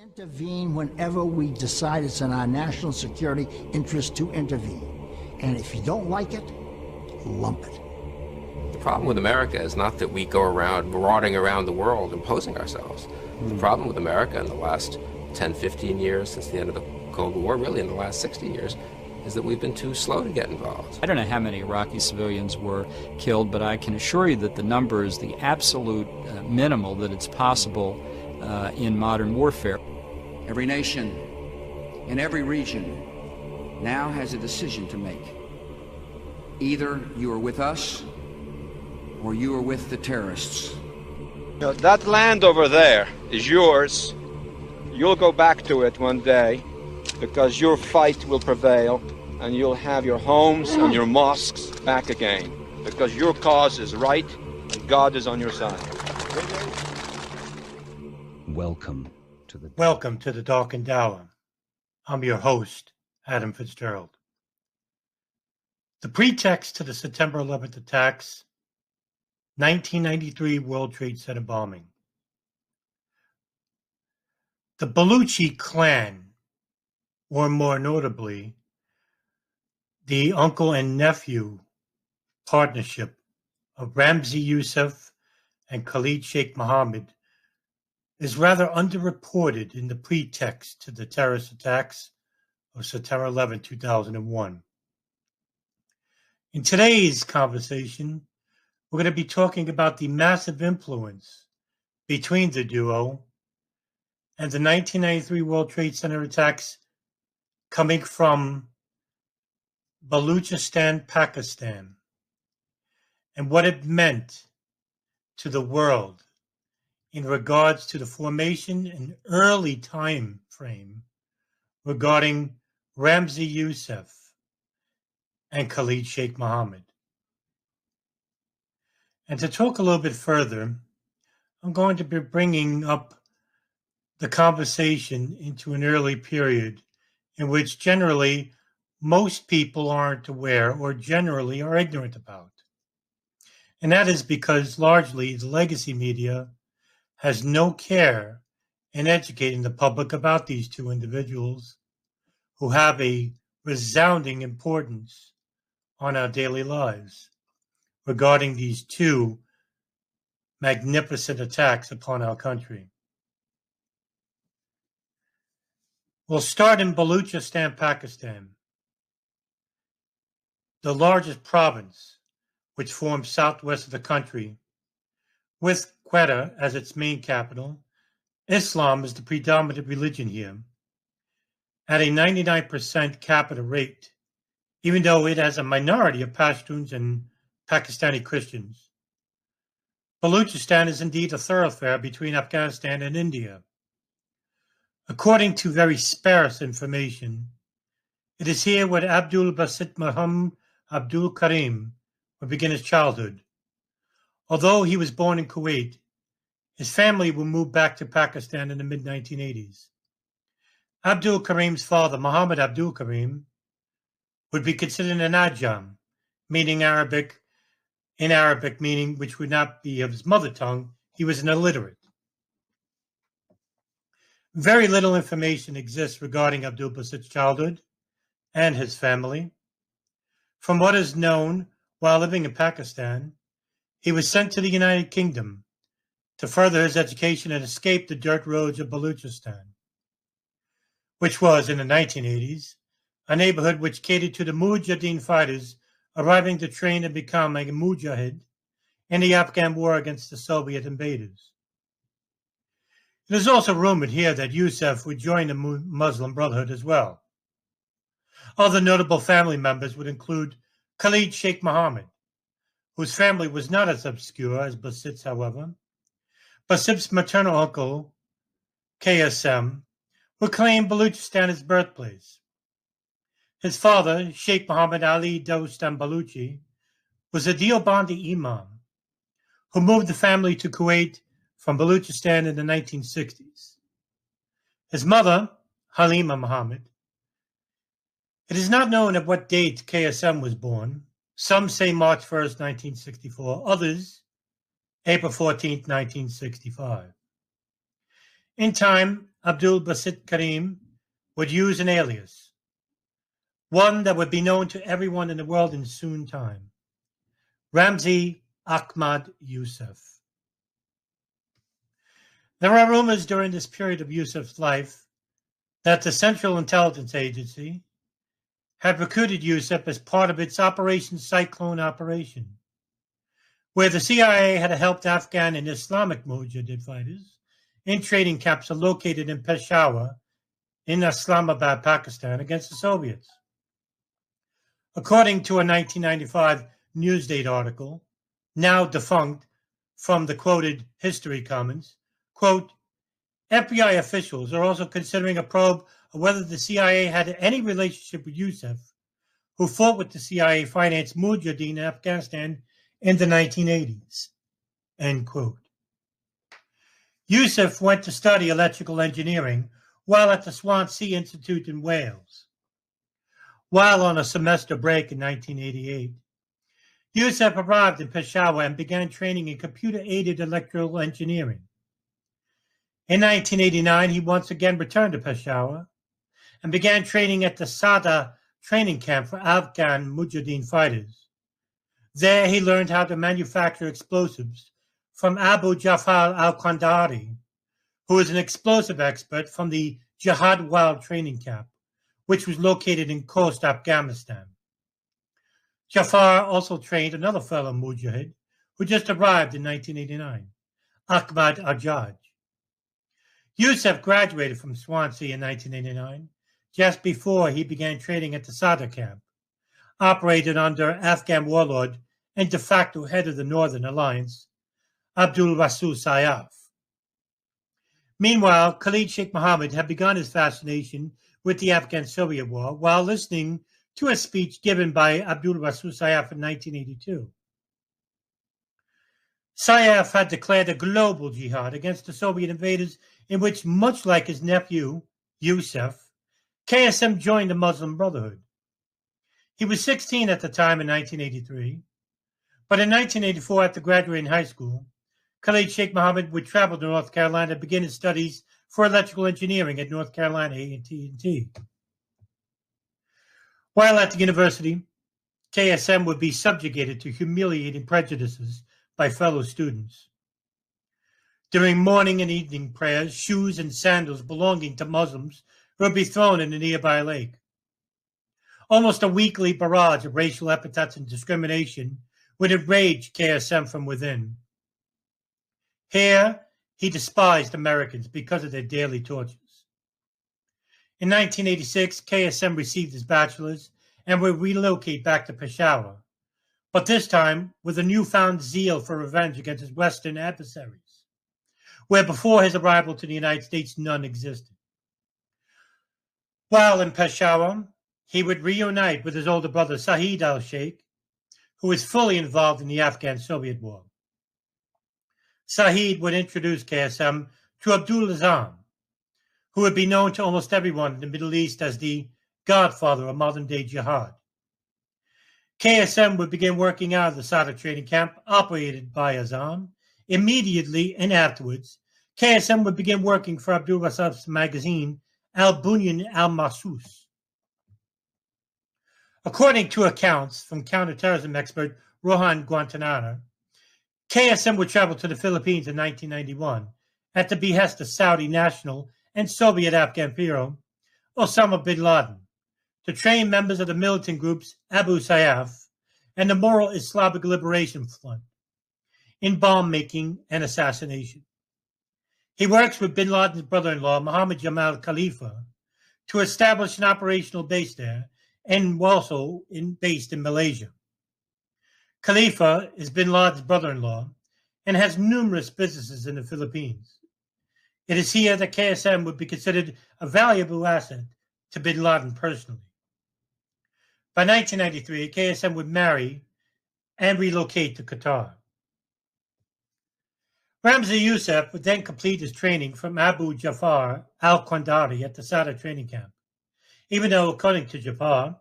Intervene whenever we decide it's in our national security interest to intervene. And if you don't like it, lump it. The problem with America is not that we go around marauding around the world imposing ourselves. The problem with America in the last 10, 15 years since the end of the Cold War, really in the last 60 years, is that we've been too slow to get involved. I don't know how many Iraqi civilians were killed, but I can assure you that the number is the absolute minimal that it's possible in modern warfare. Every nation in every region now has a decision to make. Either you are with us or you are with the terrorists. You know, that land over there is yours. You'll go back to it one day because your fight will prevail and you'll have your homes and your mosques back again because your cause is right and God is on your side. Welcome to the Darkened Hour. I'm your host, Adam Fitzgerald. The pretext to the September 11th attacks, 1993 World Trade Center bombing. The Baluchi clan, or more notably, the uncle and nephew partnership of Ramzi Yousef and Khalid Sheikh Muhammad, is rather underreported in the pretext to the terrorist attacks of September 11, 2001. In today's conversation, we're going to be talking about the massive influence between the duo and the 1993 World Trade Center attacks coming from Balochistan, Pakistan, and what it meant to the world in regards to the formation and early time frame regarding Ramzi Yousef and Khalid Sheikh Muhammad. And to talk a little bit further, I'm going to be bringing up the conversation into an early period in which generally most people aren't aware or generally are ignorant about. And that is because largely the legacy media has no care in educating the public about these two individuals who have a resounding importance on our daily lives regarding these two magnificent attacks upon our country. We'll start in Balochistan, Pakistan, the largest province which forms southwest of the country, with Quetta as its main capital. Islam is the predominant religion here, at a 99% capita rate, even though it has a minority of Pashtuns and Pakistani Christians. Balochistan is indeed a thoroughfare between Afghanistan and India. According to very sparse information, it is here where Abdul Basit Muhammad Abdul Karim would begin his childhood. Although he was born in Kuwait, his family would move back to Pakistan in the mid-1980s. Abdul Karim's father, Muhammad Abdul Karim, would be considered an ajam, meaning Arabic, meaning which would not be of his mother tongue. He was an illiterate. Very little information exists regarding Abdul Basit's childhood and his family. From what is known, while living in Pakistan, he was sent to the United Kingdom to further his education and escape the dirt roads of Balochistan, which was, in the 1980s, a neighborhood which catered to the Mujahideen fighters arriving to train and become a Mujahid in the Afghan war against the Soviet invaders. It is also rumored here that Yousef would join the Muslim Brotherhood as well. Other notable family members would include Khalid Sheikh Muhammad, whose family was not as obscure as Basit's, however. Basit's maternal uncle, KSM, would claim Baluchistan his birthplace. His father, Sheikh Muhammad Ali Dostan Baluchi, was a Deobandi imam who moved the family to Kuwait from Baluchistan in the 1960s. His mother, Halima Muhammad. It is not known at what date KSM was born. Some say March 1st, 1964. Others, April 14th, 1965. In time, Abdul Basit Karim, would use an alias, one that would be known to everyone in the world in soon time: Ramzi Yousef. There are rumors during this period of Yousef's life that the Central Intelligence Agency had recruited Yousef as part of its Operation Cyclone operation, where the CIA had helped Afghan and Islamic Mujahideen fighters in training camps located in Peshawar in Islamabad, Pakistan, against the Soviets. According to a 1995 Newsday article, now defunct, from the quoted History Commons, quote, FBI officials are also considering a probe of whether the CIA had any relationship with Yousef, who fought with the CIA-financed Mujahideen in Afghanistan in the 1980s, end quote. Yousef went to study electrical engineering while at the Swansea Institute in Wales. While on a semester break in 1988, Yousef arrived in Peshawar and began training in computer-aided electrical engineering. In 1989, he once again returned to Peshawar and began training at the Sada training camp for Afghan Mujahideen fighters. There, he learned how to manufacture explosives from Abu Jafar al-Qandari, who is an explosive expert from the Jihad Wild training camp, which was located in Khost, Afghanistan. Jafar also trained another fellow Mujahid who just arrived in 1989, Ahmad Ajaj. Yousef graduated from Swansea in 1989, just before he began training at the Sada camp, operated under Afghan warlord and de facto head of the Northern Alliance, Abdul Basit Karim. Meanwhile, Khalid Sheikh Muhammad had begun his fascination with the Afghan-Soviet War while listening to a speech given by Abdul Basit Karim in 1982. Saif had declared a global jihad against the Soviet invaders, in which, much like his nephew, Yousef, KSM joined the Muslim Brotherhood. He was 16 at the time in 1983, but in 1984, after graduating high school, Khalid Sheikh Muhammad would travel to North Carolina to begin his studies for electrical engineering at North Carolina A&T. While at the university, KSM would be subjugated to humiliating prejudices by fellow students. During morning and evening prayers, shoes and sandals belonging to Muslims would be thrown in a nearby lake. Almost a weekly barrage of racial epithets and discrimination would enrage KSM from within. Here, he despised Americans because of their daily tortures. In 1986, KSM received his bachelor's and would relocate back to Peshawar, but this time with a newfound zeal for revenge against his Western adversaries, where before his arrival to the United States none existed. While in Peshawar, he would reunite with his older brother Sahid al-Sheikh, who was fully involved in the Afghan-Soviet War. Sahid would introduce KSM to Abdul Azam, who would be known to almost everyone in the Middle East as the godfather of modern-day jihad. KSM would begin working out of the Sada training camp operated by Azam. Immediately and afterwards, KSM would begin working for Abdul Basit's magazine, Al-Bunyan al-Mahsus. According to accounts from counterterrorism expert Rohan Guantanara, KSM would travel to the Philippines in 1991 at the behest of Saudi national and Soviet Afghan hero Osama bin Laden to train members of the militant groups Abu Sayyaf and the Moral Islamic Liberation Front in bomb-making and assassination. He works with bin Laden's brother-in-law, Mohammed Jamal Khalifa, to establish an operational base there and also based in Malaysia. Khalifa is bin Laden's brother-in-law and has numerous businesses in the Philippines. It is here that KSM would be considered a valuable asset to bin Laden personally. By 1993, KSM would marry and relocate to Qatar. Ramzi Yousef would then complete his training from Abu Jafar al-Qandari at the Sada training camp. Even though, according to Jafar,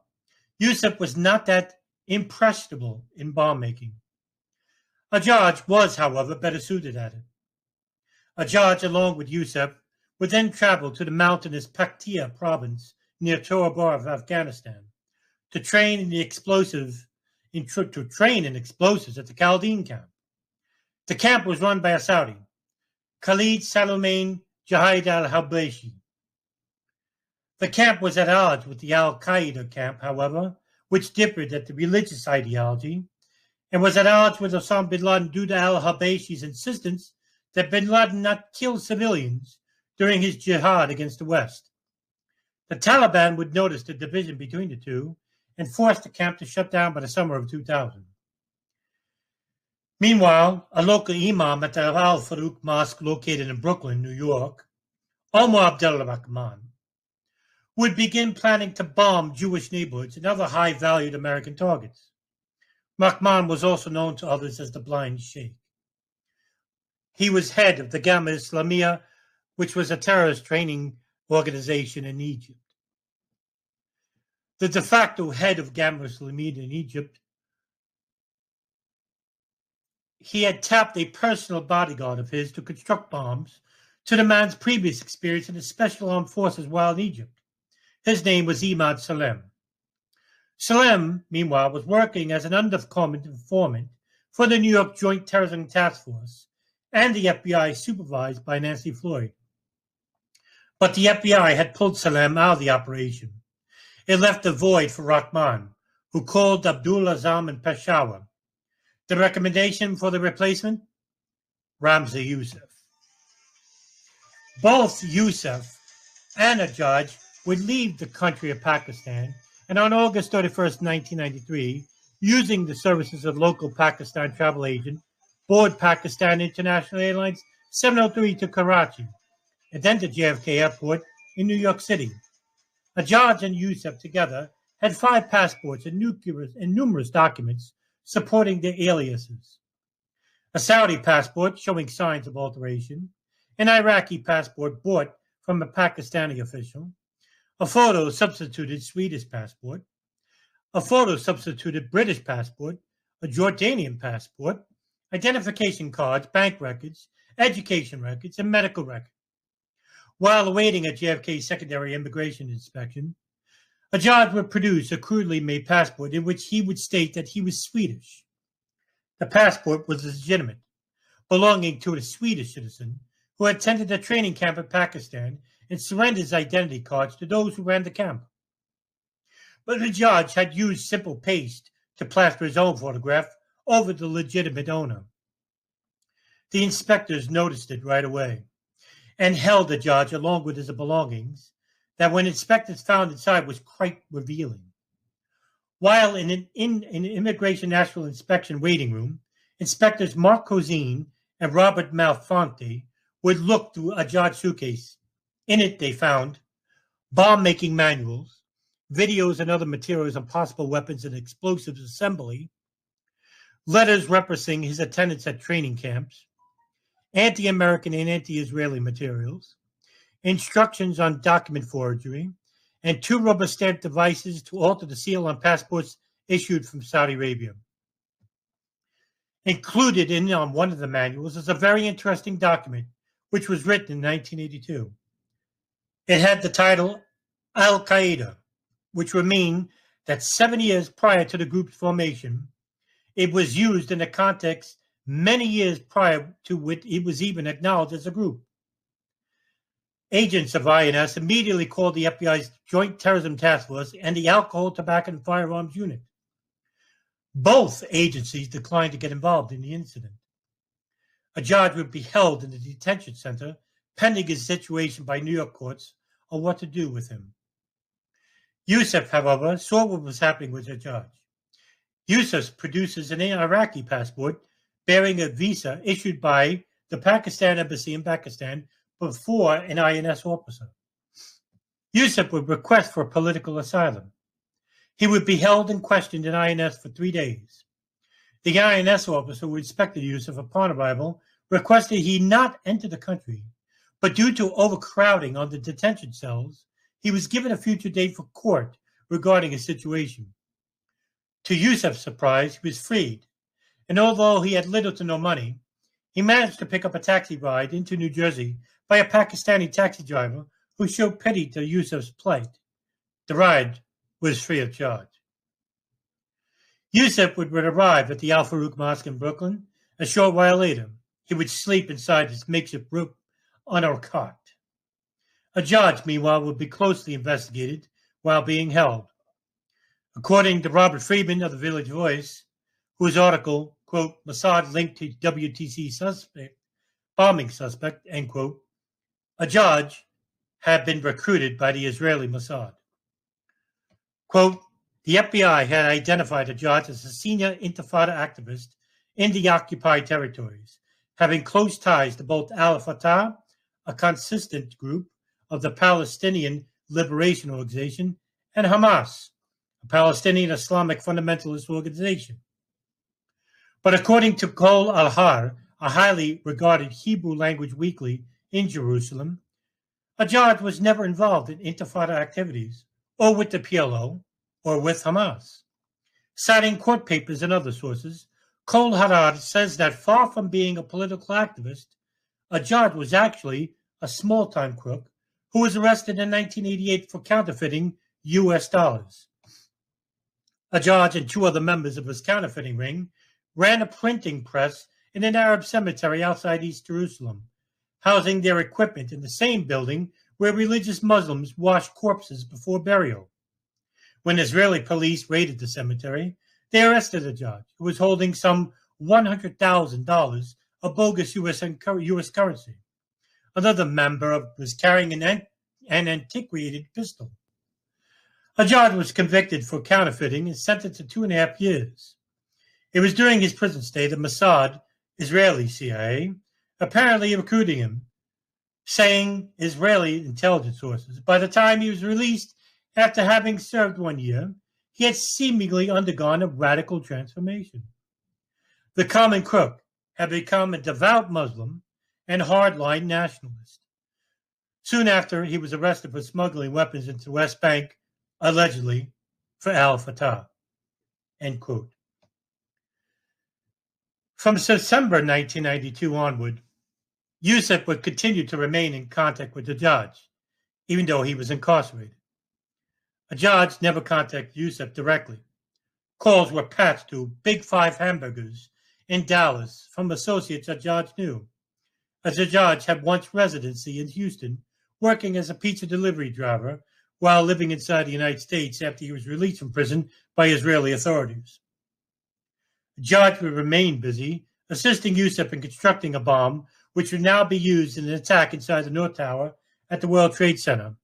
Yousef was not that impressionable in bomb making. Ajaj was, however, better suited at it. Ajaj, along with Yousef, would then travel to the mountainous Paktia province near Tora of Afghanistan to train in explosives at the Chaldean camp. The camp was run by a Saudi, Khalid Sheikh Muhammad al-Habashi. The camp was at odds with the Al-Qaeda camp, however, which differed at the religious ideology, and was at odds with Osama bin Laden due to al-Habashi's insistence that bin Laden not kill civilians during his jihad against the West. The Taliban would notice the division between the two and force the camp to shut down by the summer of 2000. Meanwhile, a local imam at the Al-Farouk Mosque located in Brooklyn, New York, Omar Abdul Rahman, would begin planning to bomb Jewish neighborhoods and other high-valued American targets. Rahman was also known to others as the Blind Sheikh. He was head of the Gamma Islamiyah, which was a terrorist training organization in Egypt. The de facto head of Gamma Islamiyah in Egypt, he had tapped a personal bodyguard of his to construct bombs to the man's previous experience in the Special Armed Forces while in Egypt. His name was Imad Salem. Salem, meanwhile, was working as an undercover informant for the New York Joint Terrorism Task Force and the FBI supervised by Nancy Floyd. But the FBI had pulled Salem out of the operation. It left a void for Rahman, who called Abdul Azam in Peshawar. The recommendation for the replacement? Ramzi Yousef. Both Yousef and a judge would leave the country of Pakistan, and on August 31st, 1993, using the services of local Pakistan travel agent, board Pakistan International Airlines 703 to Karachi, and then to JFK Airport in New York City. Ajaj and Yousef together had 5 passports and numerous documents supporting their aliases. A Saudi passport showing signs of alteration, an Iraqi passport bought from a Pakistani official, a photo substituted Swedish passport, a photo substituted British passport, a Jordanian passport, identification cards, bank records, education records, and medical records. While awaiting a JFK secondary immigration inspection, a judge would produce a crudely made passport in which he would state that he was Swedish. The passport was legitimate, belonging to a Swedish citizen who had attended a training camp in Pakistan and surrendered his identity cards to those who ran the camp. But the judge had used simple paste to plaster his own photograph over the legitimate owner. The inspectors noticed it right away and held the judge along with his belongings that when inspectors found inside was quite revealing. While in an immigration national inspection waiting room, inspectors Mark Cosine and Robert Malfonte would look through a judge suitcase. In it they found bomb-making manuals, videos and other materials on possible weapons and explosives assembly, letters referencing his attendance at training camps, anti-American and anti-Israeli materials, instructions on document forgery, and 2 rubber stamp devices to alter the seal on passports issued from Saudi Arabia. Included in on one of the manuals is a very interesting document which was written in 1982. It had the title Al-Qaeda, which would mean that 7 years prior to the group's formation, it was used in a context many years prior to which it was even acknowledged as a group. Agents of INS immediately called the FBI's Joint Terrorism Task Force and the Alcohol, Tobacco, and Firearms Unit. Both agencies declined to get involved in the incident. A judge would be held in the detention center pending his situation by New York courts on what to do with him. Yousef, however, saw what was happening with the judge. Yousef produces an Iraqi passport bearing a visa issued by the Pakistan Embassy in Pakistan before an INS officer. Yousef would request for political asylum. He would be held and questioned in INS for 3 days. The INS officer who inspected Yousef upon arrival requested he not enter the country, but due to overcrowding on the detention cells, he was given a future date for court regarding his situation. To Yousef's surprise, he was freed, and although he had little to no money, he managed to pick up a taxi ride into New Jersey by a Pakistani taxi driver who showed pity to Yousef's plight. The ride was free of charge. Yousef would arrive at the Al Farouk Mosque in Brooklyn. A short while later, he would sleep inside his makeshift room on a cot. A judge, meanwhile, would be closely investigated while being held. According to Robert Friedman of the Village Voice, whose article, quote, Mossad linked to WTC bombing suspect, end quote, a judge had been recruited by the Israeli Mossad. Quote, the FBI had identified a judge as a senior Intifada activist in the occupied territories, having close ties to both Al-Fatah, a consistent group of the Palestinian Liberation Organization, and Hamas, a Palestinian Islamic fundamentalist organization. But according to Kol Al-Har, a highly regarded Hebrew language weekly in Jerusalem, Ajad was never involved in Intifada activities, or with the PLO, or with Hamas. Citing court papers and other sources, Kol Harar says that far from being a political activist, Ajad was actually a small-time crook who was arrested in 1988 for counterfeiting U.S. dollars. Ajad and two other members of his counterfeiting ring ran a printing press in an Arab cemetery outside East Jerusalem, housing their equipment in the same building where religious Muslims wash corpses before burial. When Israeli police raided the cemetery, they arrested Ajad, who was holding some $100,000 of bogus U.S. currency. Another member was carrying an antiquated pistol. Ajad was convicted for counterfeiting and sentenced to 2.5 years. It was during his prison stay that Mossad, Israeli CIA, apparently recruiting him, saying Israeli intelligence sources. By the time he was released, after having served 1 year, he had seemingly undergone a radical transformation. The common crook had become a devout Muslim and hardline nationalist. Soon after, he was arrested for smuggling weapons into the West Bank, allegedly for Al-Fatah. End quote. From September 1992 onward, Yousef would continue to remain in contact with the judge, even though he was incarcerated. A judge never contacted Yousef directly. Calls were patched to Big Five Hamburgers in Dallas from associates that Judge knew, as the judge had once residency in Houston, working as a pizza delivery driver while living inside the United States after he was released from prison by Israeli authorities. The judge would remain busy, assisting Yousef in constructing a bomb which would now be used in an attack inside the North Tower at the World Trade Center.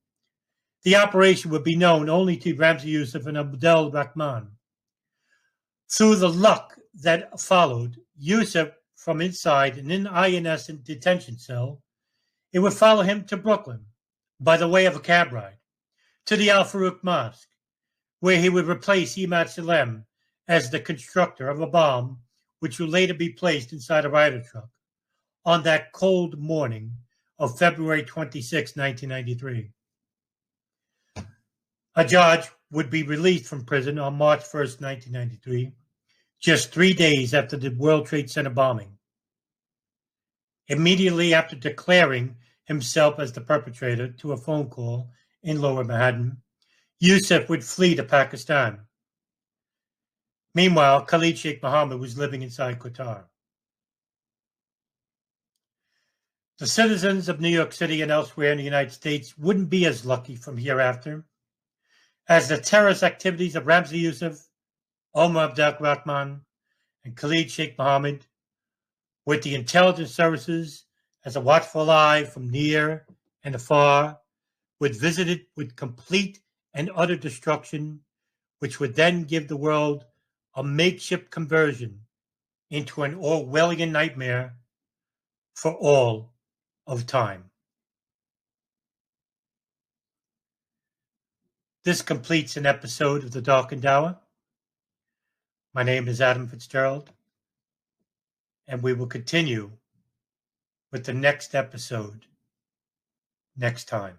The operation would be known only to Ramzi Yousef and Abdul Rahman. Through the luck that followed, Yousef from inside an INS detention cell, it would follow him to Brooklyn by the way of a cab ride, to the Al Farouk Mosque, where he would replace Imad Salem as the constructor of a bomb which would later be placed inside a rider truck on that cold morning of February 26, 1993. Ajad would be released from prison on March 1st, 1993, just 3 days after the World Trade Center bombing. Immediately after declaring himself as the perpetrator to a phone call in Lower Manhattan, Yousef would flee to Pakistan. Meanwhile, Khalid Sheikh Muhammad was living inside Qatar. The citizens of New York City and elsewhere in the United States wouldn't be as lucky from hereafter, as the terrorist activities of Ramzi Yousef, Omar Abdul Rahman, and Khalid Sheikh Muhammad, with the intelligence services as a watchful eye from near and afar, would visit it with complete and utter destruction, which would then give the world a makeshift conversion into an Orwellian nightmare for all of time. This completes an episode of The Darkened Hour. My name is Adam Fitzgerald, and we will continue with the next episode next time.